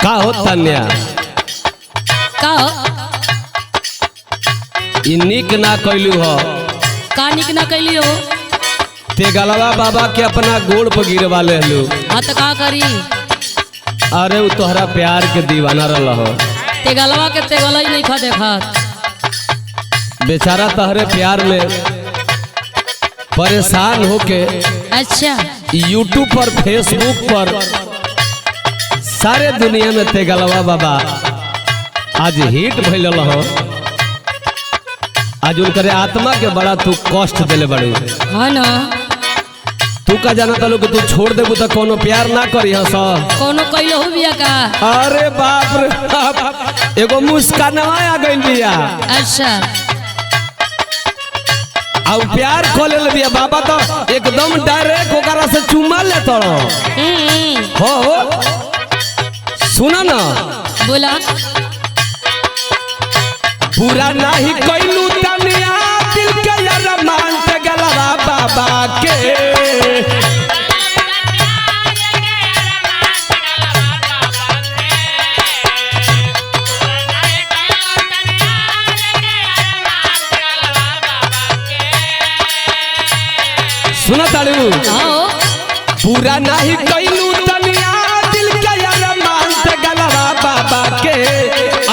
का हो तन्या का हो निक ना कैलू हो का निक ना कैली हो ते गलवा बाबा के अपना गोड़ पर गिरवा ले लो। हाँ तो का करी अरे वो तोहरा प्यार के दीवाना रहा हो ते गलवा के ते गलई नहीं खा देखा बेचारा तहरे प्यार में परेशान होके अच्छा यूट्यूब पर फेसबुक पर सारे दुनिया में ते गलवा बाबा आज हिट भइल हो। आज उनकरे आत्मा के बड़ा तू कष्ट दिले बड़ू। हाँ ना तू का जाना तलो कि तू छोड़ देबू तो कोनो प्यार ना करी हस। कोनो कैलो हो बिया का अरे बाप रे बाप एगो मुस्कानवा आ गइल बिया। अच्छा अब प्यार खोले ले बिया बाबा तो एकदम डायरेक्ट ओकरा से चुमा ले तड़ो। हो सुना ना बोला पूरा नहीं कैलू तनिया दिल के अरमान से गलवा बाबा के। सुना ताड़ू पूरा नहीं कैलू तनिया दिल के अरमान से गलवा बाबा के।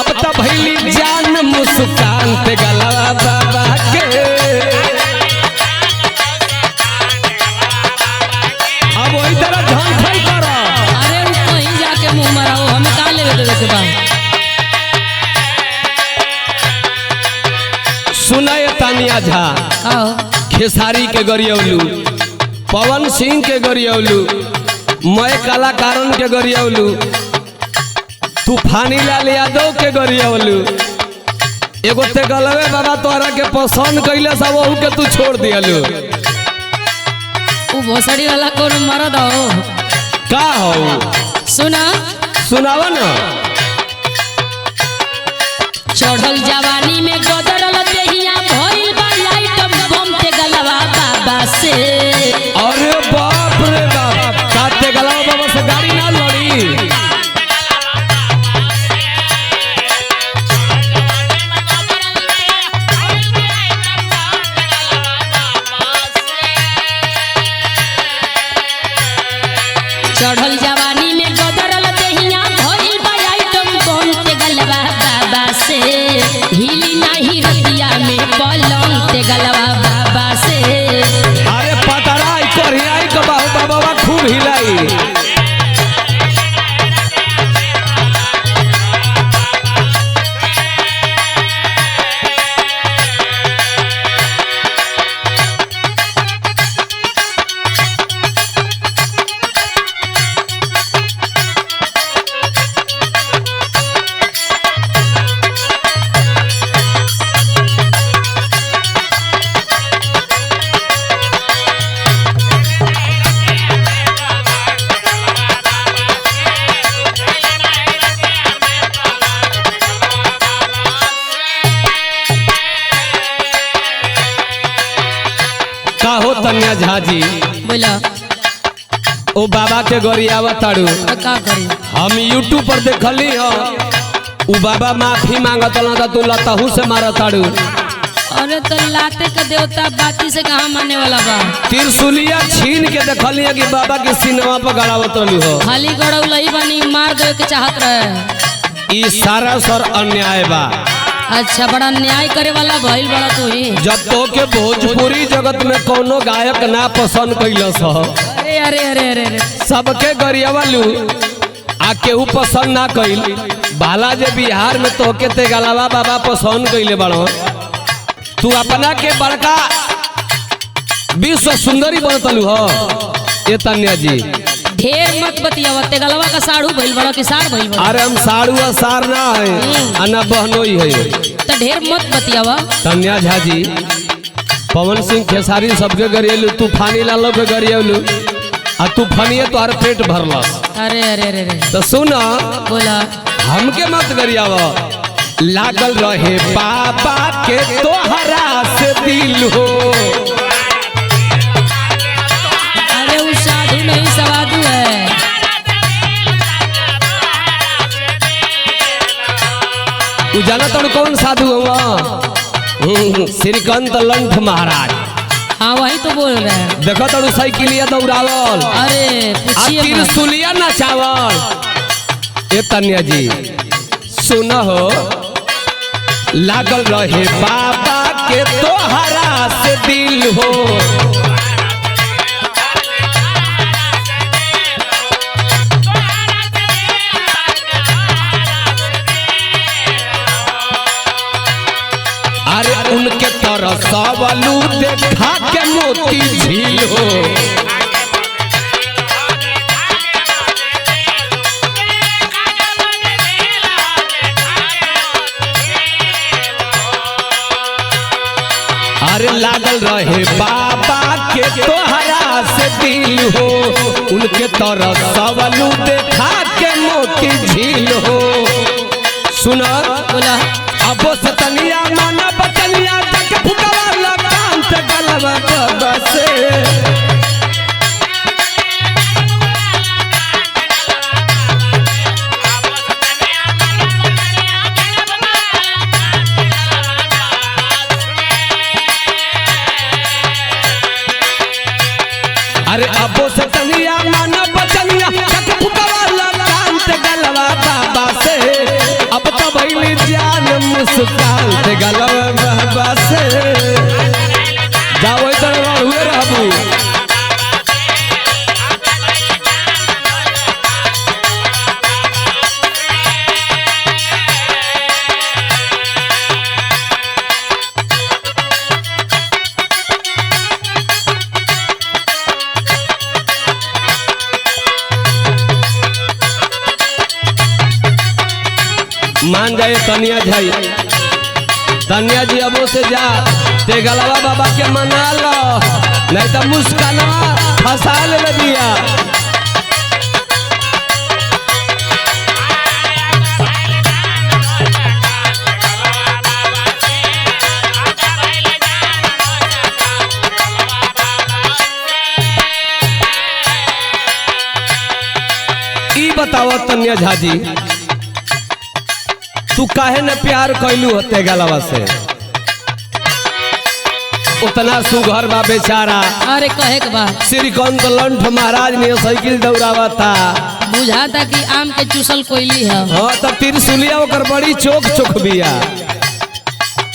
अब तो भइली जान मुस्कान से गलवा बाबा के। अब वही तरह झंझट करो। अरे वो कहीं जाके मुंह मराओ हमें का लेवे देवे के बा। सुनाए तानिया झा आओ खेसारी के गरियौलू पवन सिंह के गरियौलू मैं कलाकारन के गरियौलू तूफानी लाल यादव के गरियौलू। एगो ते गलवे बाबा तोहरा के पसंद कैले सब वहू के तू छोड़ दियलू। वो भोसड़ी वाला कौन मरद हो का हो सुना सुनावा ना चढ़ल जवानी में गदरल देहिया भइल बा आइटम बम ते गलवा बाबा से। अरे बाप रे बाप काते गलवा बाबा से गाड़ी ना लड़ी। चढ़ल जवानी में गदरल देहिया भइल बा आइटम बम ते गलवा बाबा से। हिली नाही रतिया में पलंग ते गलवा बाबा से। अरे पतराई कोरियाई के बाबू बाबा खूब हिलाई। का हो तन्या झा जी बोला ओ बाबा के गरियावा ताड़ू तो का करी हम यूट्यूब पर देखली हो उ बाबा माफी मांगत ना तू लताहू से मारत ताड़ू। अरे तो लाते का देवता बाती से कहाँ मानने वाला बा। त्रिशूलिया छीन के देखली कि बाबा के सिनेमा पर गड़ावत रहलू हो। खाली गड़ौलही बनी मार देवे के चाहत रहे। ई सारा सर अन्याय बा। अच्छा बड़ा न्याय करे वाला भइल बड़ा तू ही। जब तो के भोजपुरी जगत में कोनो गायक ना पसंद कैलस हो अरे अरे अरे अरे अरे सबके गरियावलू आ केहू पसंद ना कैल भाला जे बिहार में तोहके ते गलवा बाबा पसंद कैले बड़ो। तू अपना के बड़का विश्व सुंदरी बनतलू हो। ये तन्या जी ढेर मत बतियावा ते गलवा का साड़ू भइल बड़ा कि साड़ भइल बड़ा। अरे हम साड़ू आ सार ना है अना बहनोई है। तो ढेर मत बतियावा। तन्या झा जी पवन सिंह खेसारी सबके गरियलू तूफानी लालो के गरियलू आ तूफानिए तो हर पेट भरलस। अरे अरे अरे अरे तो सुना बोला हमके मत गरियावा लागल रहे बाबा के तोहरा से दिल हो। अरे वो साधु नहीं सवादु है। जानत कौन साधु हुआ? श्रीकांत लंठ महाराज। हाँ वही तो बोल रहे हैं। देखो तो साइकिलिया दौड़ावल, अरे पूछिए मत। त्रिशूलिया नचावल। ए तनिया जी सुन हो, लागल रहे बाबा के तोहरा से दिल हो। अरे उनके तरह सवालू देखा के मोती झील हो। अरे लागल रहे बाबा के तोहरा से दिल हो, उनके तरह सवालू देखा के मोती झील हो। सुना बोला अब सतनिया माना बचनिया तक फुकवा लगाम से गलवा बाबा से। अरे अब सतनिया माना बचनिया तक फुकवा लगाम से गलवा बाबा से। अब तो भइली जान मुस्कान से गलवा बाबा से। जाओ इधर हुए रहबू। मान जाए तनिया झाई, तनिया जी अब से जा ते गलवा बाबा के मना लो, नहीं तो मुस्कानवा फंसा ले दिया। ई बताओ तनिया झा जी, तू काहे न प्यार कैलू होते गलवा से? उतना सुघर बा बेचारा। अरे कहे के बा श्रीकांत लंठ महाराज ने साइकिल दौड़ावा था। बुझाता कि आम के चूसल कोयली है। हाँ तब त्रिशूलिया ओकर बड़ी चोक चोक बिया।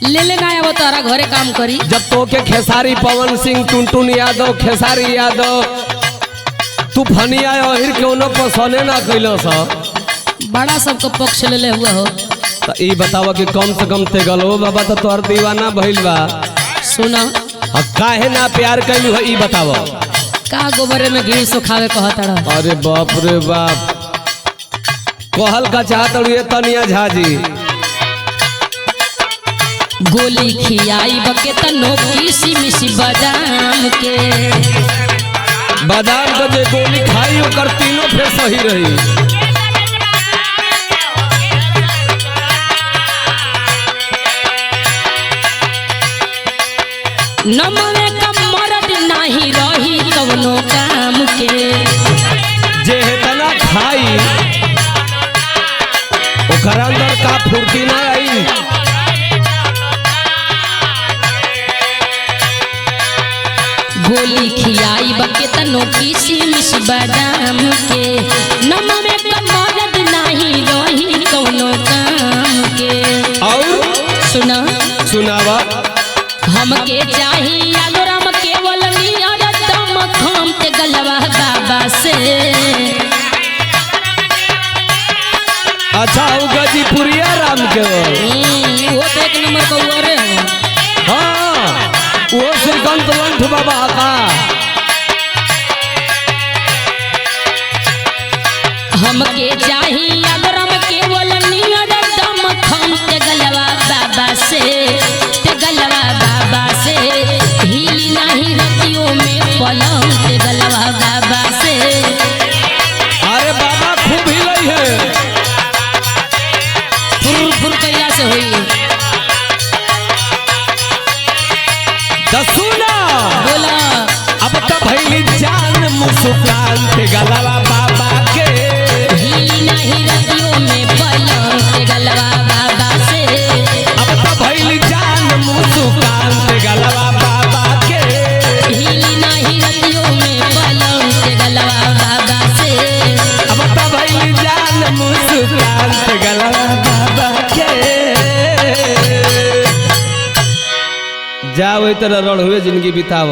ले लेना है वो तारा घरे काम करी। जब तो के खेसारी पवन सिंह, टुनटुन यादव, खेसारी यादव, तू फनिया अहिर के उनो पसने ना कैलो सा। बड़ा सबको पक्ष ले हुआ हो। तो ई बतावा कि कम से कम ते गलो बाबा तो तोहर दीवाना भइल बा। सुना अब काहे ना प्यार कैलू है ई बतावा। का गोबरे में घी सुखावे कहतड़ा। अरे बाप रे बाप, कहल का चाहत ये तनिया झा जी। गोली खियाई बके तनो किसी मिसी बादाम के। बादाम का जे गोली खाई ओकर तीनों फेर सही रही। नमवे का मरद नाही रही कवनो काम के। जे तना खाई ओकर अंदर का फुर्ती ना आई। गोली खियाई बके तनो किसी मिस बादाम के। नमवे का मरद नाही रही कवनो काम के। और सुना सुनावा हमके चाहिए आलोराम केवल नियर दम खाम ते गलवा बाबा से। अच्छा हो गजीपुरिया राम के वो तो एक नंबर का हुआ रे। हाँ वो श्रीकांत लंठ बाबा का। हमके चाहिए आलोराम केवल नियर दम खाम ते गलवा बाबा से। ते गलवा बाबा से हिली नहीं रतियों में पलंग ते गलवा बाबा से। अरे बाबा खूब हिलई है। फुर फुर कैला से हुई। सुना बोला अब तो भइली जान मुस्कान ते गलवा बाबा के। हिली नहीं रतियों में पलंग ते गलवा बाबा से। जा वही तरह रण हुए जिंदगी बिताव